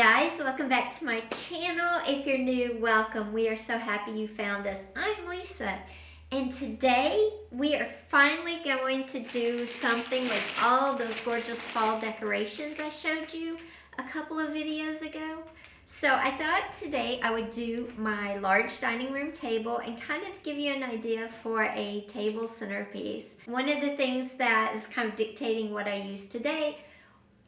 guys, welcome back to my channel. If you're new, welcome. We are so happy you found us. I'm Lisa, and today we are finally going to do something with all those gorgeous fall decorations I showed you a couple of videos ago. So I thought today I would do my large dining room table and kind of give you an idea for a table centerpiece. One of the things that is kind of dictating what I use today,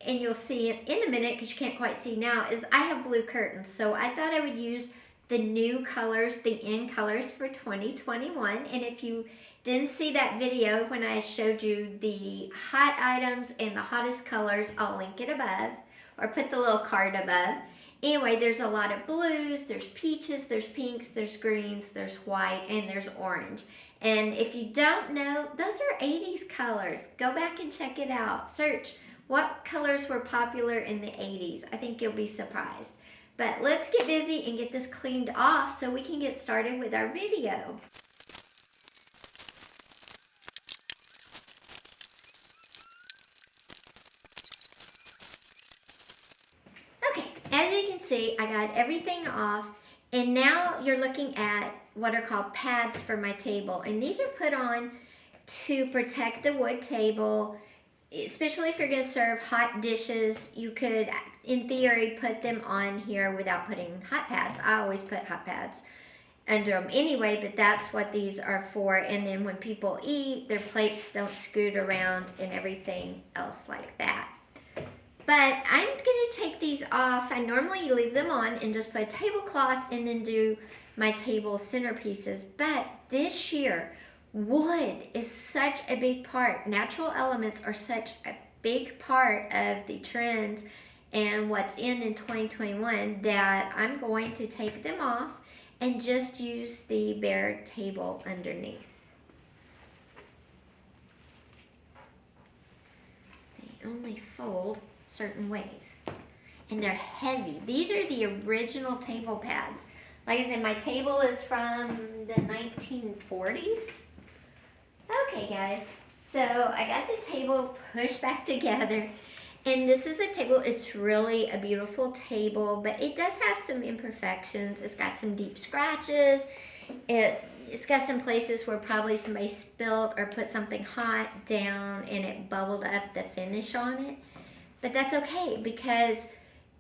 and you'll see it in a minute because you can't quite see now, is I have blue curtains. So I thought I would use the new colors, the in colors for 2021. And if you didn't see that video when I showed you the hot items and the hottest colors, I'll link it above or put the little card above. Anyway, there's a lot of blues, there's peaches, there's pinks, there's greens, there's white, and there's orange. And if you don't know, those are 80s colors. Go back and check it out. Search what colors were popular in the 80s. I think you'll be surprised. But let's get busy and get this cleaned off so we can get started with our video. Okay, as you can see, I got everything off, and now you're looking at what are called pads for my table. And these are put on to protect the wood table. Especially if you're going to serve hot dishes, you could, in theory, put them on here without putting hot pads. I always put hot pads under them anyway, but that's what these are for. And then when people eat, their plates don't scoot around and everything else like that. But I'm going to take these off. I normally leave them on and just put a tablecloth and then do my table centerpieces. But this year, wood is such a big part. Natural elements are such a big part of the trends and what's in 2021 that I'm going to take them off and just use the bare table underneath. They only fold certain ways, and they're heavy. These are the original table pads. Like I said, my table is from the 1940s. Okay guys, so I got the table pushed back together, and this is the table. It's really a beautiful table, but it does have some imperfections. It's got some deep scratches. It's got some places where probably somebody spilled or put something hot down and it bubbled up the finish on it. But that's okay, because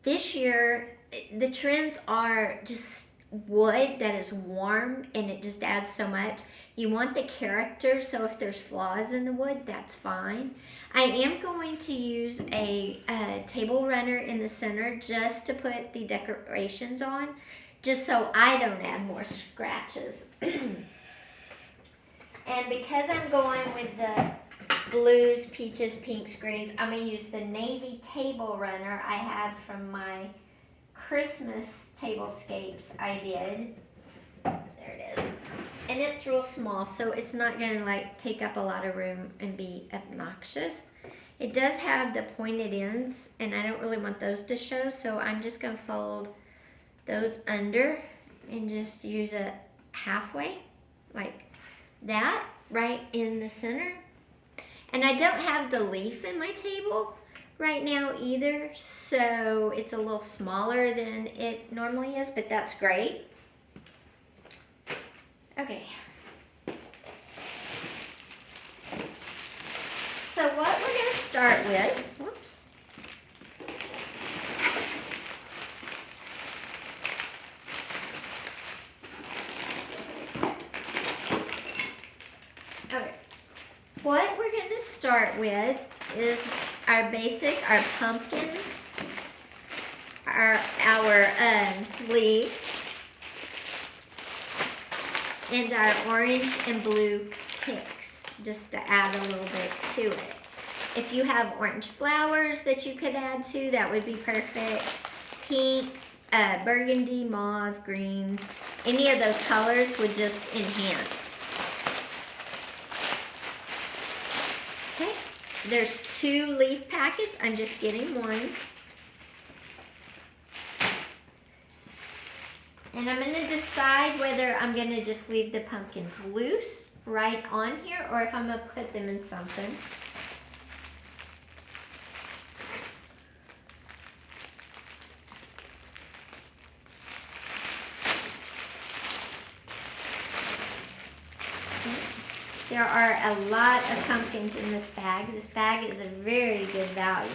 this year the trends are just wood that is warm, and it just adds so much. You want the character, so if there's flaws in the wood, that's fine. I am going to use a table runner in the center just to put the decorations on, just so I don't add more scratches. And because I'm going with the blues, peaches, pinks, greens, I'm going to use the navy table runner I have from my Christmas tablescapes I did. There it is. And it's real small, so it's not going to like take up a lot of room and be obnoxious. It does have the pointed ends, and I don't really want those to show, so I'm just going to fold those under and just use it halfway, like that, right in the center. And I don't have the leaf in my table right now either, so it's a little smaller than it normally is, but that's great. Okay. So what we're going to start with, whoops. Okay. What we're going to start with is our pumpkins, our leaves, and our orange and blue picks, just to add a little bit to it. If you have orange flowers that you could add to, that would be perfect. Pink, burgundy, mauve, green, any of those colors would just enhance. Okay, there's 2 leaf packets. I'm just getting one. And I'm going to decide whether I'm going to just leave the pumpkins loose right on here or if I'm going to put them in something. There are a lot of pumpkins in this bag. This bag is a very good value.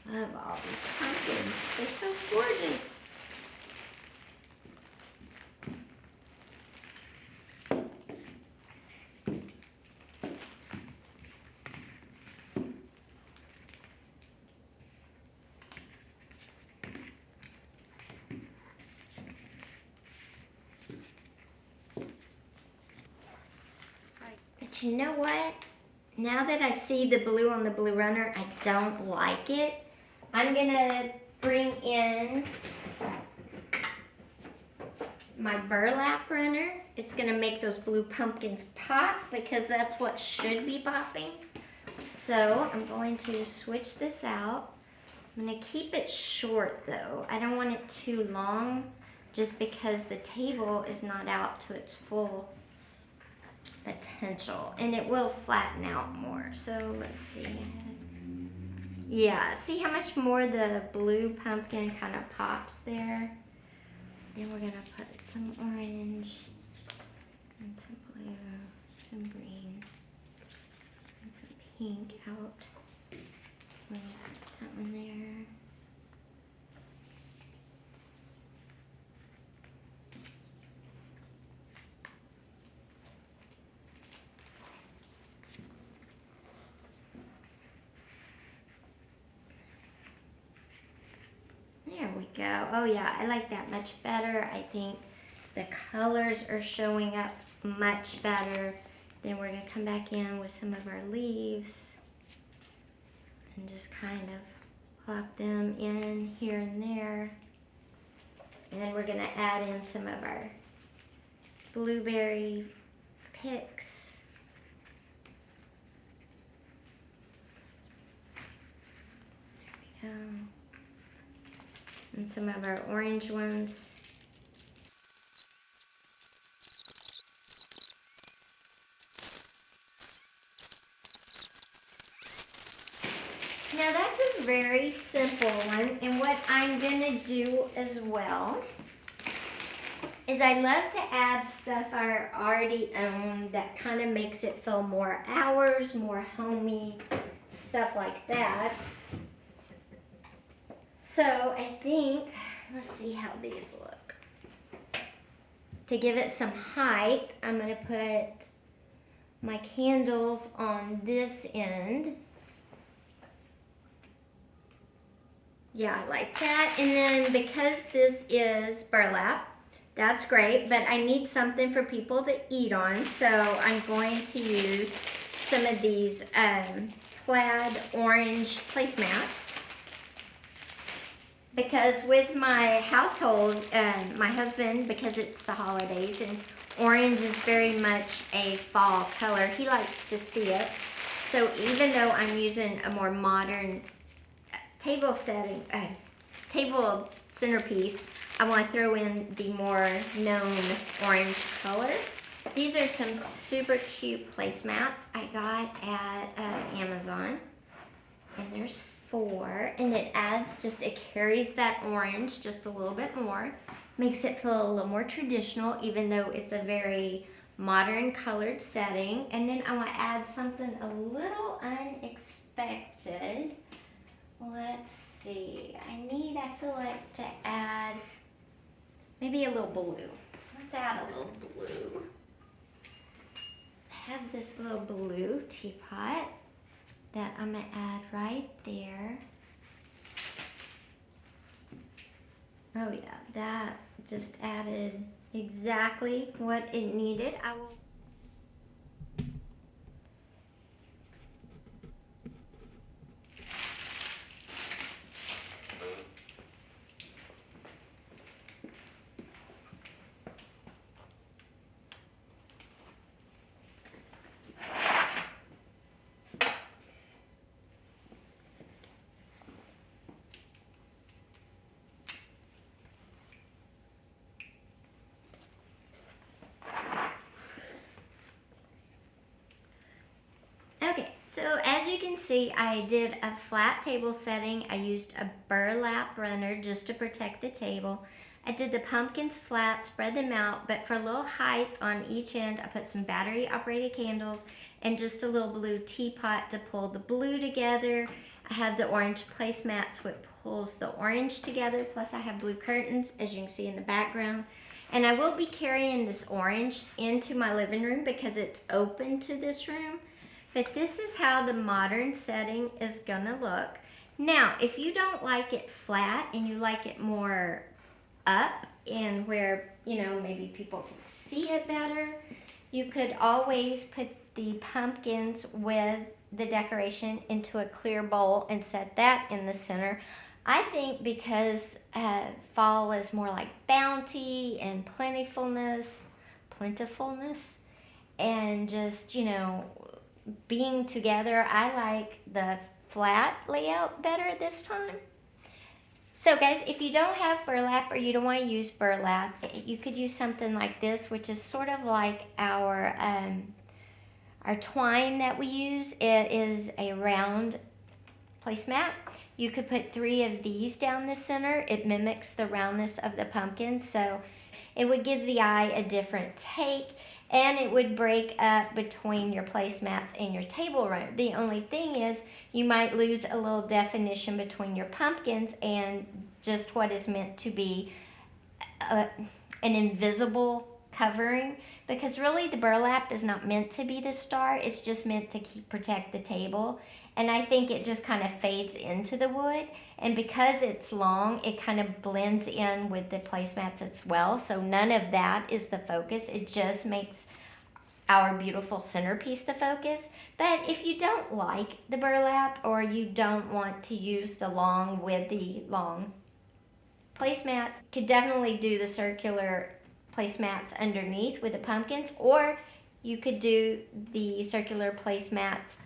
I love all these pumpkins. They're so gorgeous. But you know what? Now that I see the blue on the blue runner, I don't like it. I'm gonna bring in my burlap runner. It's gonna make those blue pumpkins pop because that's what should be popping. So I'm going to switch this out. I'm gonna keep it short though. I don't want it too long just because the table is not out to its full potential, and it will flatten out more. So let's see. Yeah, see how much more the blue pumpkin kind of pops there? Then we're gonna put some orange and some blue, some green, and some pink out. We're gonna put that one there. There we go. Oh yeah, I like that much better. I think the colors are showing up much better. Then we're gonna come back in with some of our leaves and just kind of plop them in here and there. And we're gonna add in some of our blueberry picks. There we go. And some of our orange ones. Now that's a very simple one, and what I'm gonna do as well is I love to add stuff I already own that kind of makes it feel more ours, more homey, stuff like that. So I think, let's see how these look. To give it some height, I'm gonna put my candles on this end. Yeah, I like that. And then because this is burlap, that's great, but I need something for people to eat on, so I'm going to use some of these plaid orange placemats. Because with my household, my husband, because it's the holidays, and orange is very much a fall color, he likes to see it. So even though I'm using a more modern table setting, table centerpiece, I want to throw in the more known orange color. These are some super cute placemats I got at Amazon, and there's 4, and it carries that orange just a little bit more, makes it feel a little more traditional, even though it's a very modern colored setting. And then I want to add something a little unexpected. Let's see, I feel like to add maybe a little blue. Let's add a little blue. I have this little blue teapot that I'm gonna add right there. Oh yeah, that just added exactly what it needed. I will So as you can see, I did a flat table setting. I used a burlap runner just to protect the table. I did the pumpkins flat, spread them out, but for a little height on each end, I put some battery operated candles and just a little blue teapot to pull the blue together. I have the orange placemats which pulls the orange together, plus I have blue curtains, as you can see in the background. And I will be carrying this orange into my living room because it's open to this room. But this is how the modern setting is gonna look. Now, if you don't like it flat and you like it more up and where, you know, maybe people can see it better, you could always put the pumpkins with the decoration into a clear bowl and set that in the center. I think because fall is more like bounty and plentifulness, and just, you know, being together, I like the flat layout better this time. So guys, if you don't have burlap or you don't want to use burlap, you could use something like this, which is sort of like our twine that we use. It is a round placemat. You could put 3 of these down the center. It mimics the roundness of the pumpkin, so it would give the eye a different take, and it would break up between your placemats and your table runner. The only thing is you might lose a little definition between your pumpkins and just what is meant to be an invisible covering, because really the burlap is not meant to be the star. It's just meant to protect the table. And I think it just kind of fades into the wood. And because it's long, it kind of blends in with the placemats as well. So none of that is the focus. It just makes our beautiful centerpiece the focus. But if you don't like the burlap or you don't want to use the long with the long placemats, you could definitely do the circular placemats underneath with the pumpkins, or you could do the circular placemats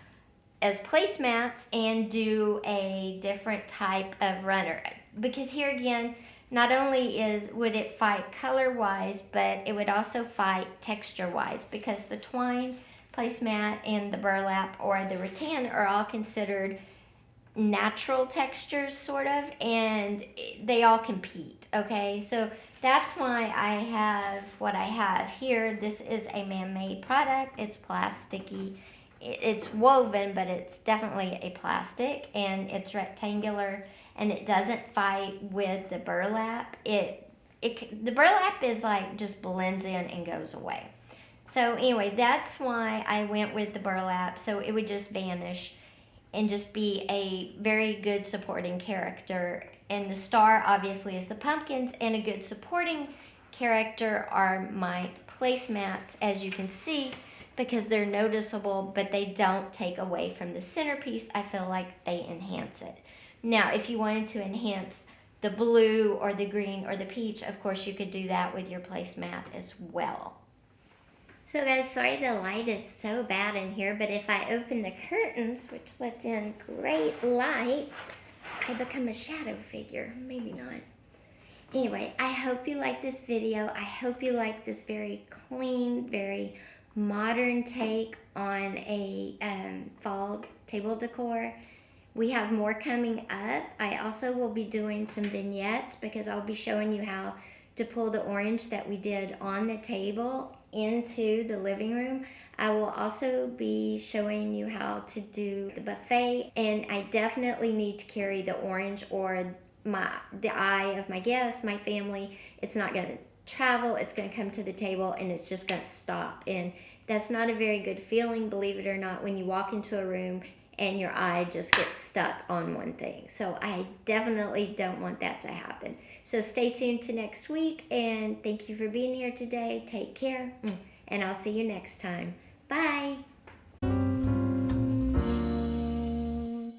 as placemats and do a different type of runner. Because here again, not only would it fight color-wise, but it would also fight texture-wise, because the twine placemat and the burlap or the rattan are all considered natural textures, sort of, and they all compete, okay? So that's why I have what I have here. This is a man-made product. It's plasticky. It's woven, but it's definitely a plastic, and it's rectangular, and it doesn't fight with the burlap. The burlap is like just blends in and goes away. So anyway, that's why I went with the burlap, so it would just vanish and just be a very good supporting character. And the star obviously is the pumpkins, and a good supporting character are my placemats, as you can see, because they're noticeable, but they don't take away from the centerpiece. I feel like they enhance it. Now, if you wanted to enhance the blue or the green or the peach, of course you could do that with your placemat as well. So guys, sorry the light is so bad in here, but if I open the curtains, which lets in great light, I become a shadow figure. Maybe not. Anyway, I hope you like this video. I hope you like this very clean, very modern take on a fall table decor. We have more coming up. I also will be doing some vignettes, because I'll be showing you how to pull the orange that we did on the table into the living room. I will also be showing you how to do the buffet, and I definitely need to carry the orange, or the eye of my guests, my family. It's not going to travel. It's going to come to the table and it's just going to stop, and that's not a very good feeling, believe it or not, when you walk into a room and your eye just gets stuck on one thing. So I definitely don't want that to happen. So stay tuned to next week, and thank you for being here today. Take care, and I'll see you next time. Bye.